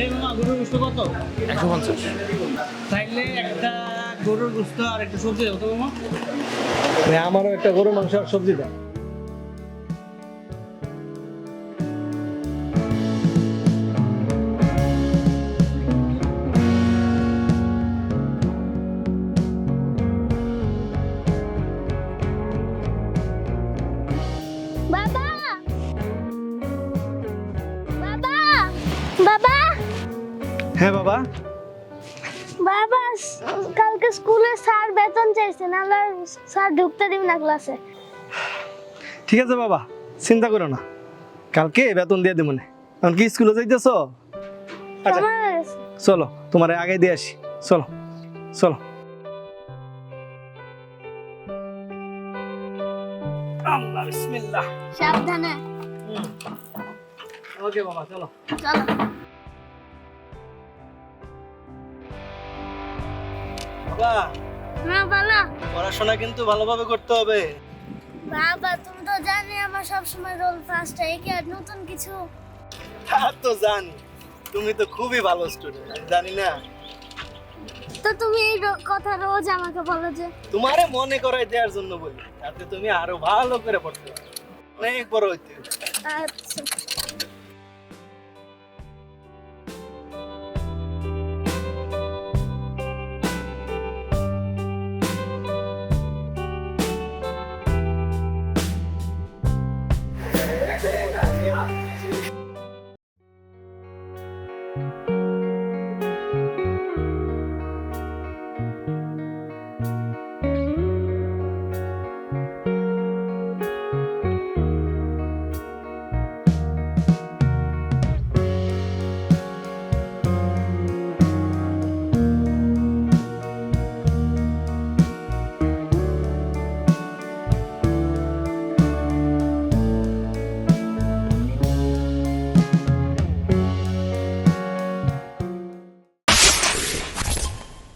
এই মামা গরুর গোস্ত কত? 150। তাইলে একটা গরুর গোস্ত আর একটা সবজি দাও তো মামা। আমারও একটা গরুর মাংস আর সবজি দাও। বাবা বাবা বাবা হ্যাঁ বাবা। বাবা কালকে স্কুলে স্যার বেতন চাইছে নাহলে স্যার ঢুকতে দিবে না ক্লাসে। ঠিক আছে বাবা, চিন্তা করো না, কালকে বেতন দিয়ে দেবো না। এখন কি স্কুলে যাইতেছো? আচ্ছা আমার চলো, তোমার আগে দিয়ে আসি। চলো চলো। আল্লাহ বিসমিল্লাহ। সাবধানে ওকে বাবা, চলো। চলো। বাবা, না বাবা পড়াশোনা কিন্তু ভালোভাবে করতে হবে। বাবা তুমি তো জানি আমার সব সময় রোল ফার্স্ট এই কি আর নতুন কিছু? তা তো জানি, তুমি তো খুবই ভালো স্টুডেন্ট, জানি না। তো তুমি এই কথা রোজ আমাকে বলো যে তোমারে মনে করাই দেওয়ার জন্য বলি, যাতে তুমি আরো ভালো করে পড়তে পারো, অনেক বড় হইতে। আচ্ছা